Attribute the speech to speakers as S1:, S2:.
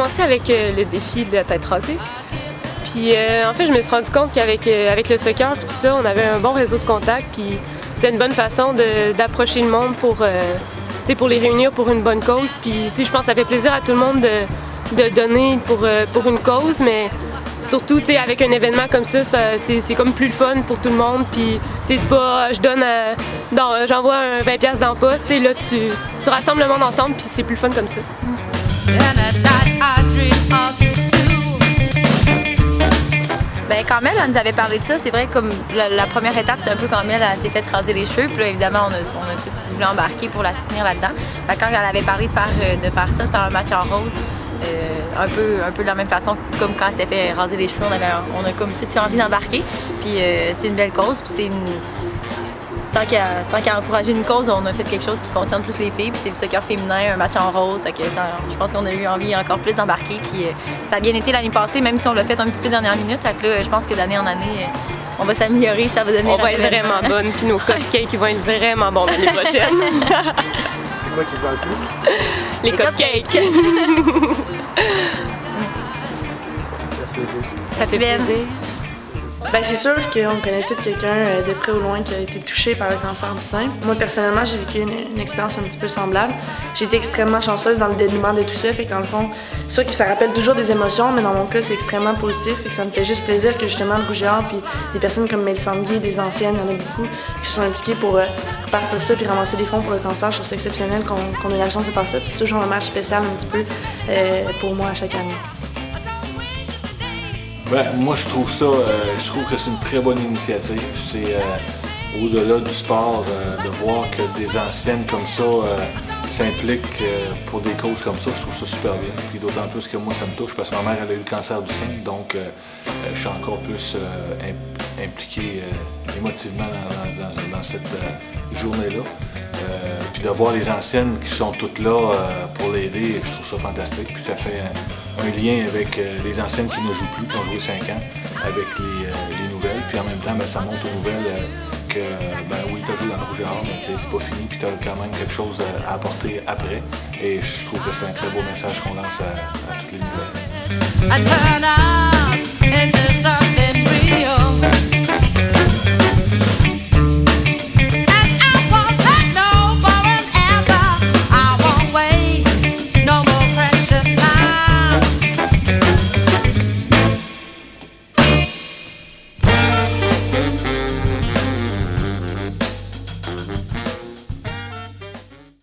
S1: commencé avec le défi de la tête rasée. Puis en fait, je me suis rendu compte qu'avec le soccer puis tout ça, on avait un bon réseau de contacts. Puis c'est une bonne façon d'approcher le monde pour les réunir pour une bonne cause. Puis je pense que ça fait plaisir à tout le monde de donner pour une cause, mais surtout avec un événement comme ça, c'est comme plus le fun pour tout le monde. Puis c'est pas je donne j'envoie un 20$ dans le poste, là tu rassembles le monde ensemble puis c'est plus le fun comme ça.
S2: Ben, quand Mel nous avait parlé de ça, c'est vrai comme la première étape, c'est un peu quand Mel s'est fait raser les cheveux. Puis là, évidemment, on a tout voulu embarquer pour la soutenir là-dedans. Fait quand elle avait parlé de faire ça, de faire un match en rose, un peu de la même façon comme quand elle s'était fait raser les cheveux, on a comme tout eu envie d'embarquer. Puis c'est une belle cause, puis c'est une... Tant qu'à encourager une cause, on a fait quelque chose qui concerne plus les filles, puis c'est le soccer féminin, un match en rose. Je pense qu'on a eu envie encore plus d'embarquer, puis ça a bien été l'année passée, même si on l'a fait un petit peu dernière minute. Fait que là, je pense que d'année en année, on va s'améliorer, puis ça va donner...
S1: On va être vraiment bonne, puis nos cupcakes vont être vraiment bons l'année prochaine.
S3: C'est quoi qui se vend le plus?
S1: Les cupcakes! Ça fait plaisir.
S4: Ben, c'est sûr qu'on connaît tous quelqu'un de près ou loin qui a été touché par le cancer du sein. Moi, personnellement, j'ai vécu une expérience un petit peu semblable. J'ai été extrêmement chanceuse dans le dénouement de tout ça. Fait que dans le fond, c'est sûr que ça rappelle toujours des émotions, mais dans mon cas, c'est extrêmement positif. Fait que ça me fait juste plaisir que justement le Rouge et Or, puis des personnes comme Mélissande Guy, des anciennes, il y en a beaucoup qui se sont impliquées pour repartir ça puis ramasser des fonds pour le cancer. Je trouve ça exceptionnel qu'on ait la chance de faire ça. Puis c'est toujours un match spécial un petit peu pour moi à chaque année.
S5: Ben, moi, je trouve que c'est une très bonne initiative. C'est au-delà du sport, de voir que des anciennes comme ça s'impliquent pour des causes comme ça, je trouve ça super bien. Puis d'autant plus que moi, ça me touche parce que ma mère, elle a eu le cancer du sein, donc je suis encore plus impliqué émotivement dans cette journée-là. Puis de voir les anciennes qui sont toutes là pour l'aider, je trouve ça fantastique. Puis ça fait un lien avec les anciennes qui ne jouent plus, qui ont joué 5 ans, avec les nouvelles. Puis en même temps, ça montre aux nouvelles que, oui, tu as joué dans le Rouge et Or, mais c'est pas fini, puis tu as quand même quelque chose à apporter après. Et je trouve que c'est un très beau message qu'on lance à toutes les nouvelles.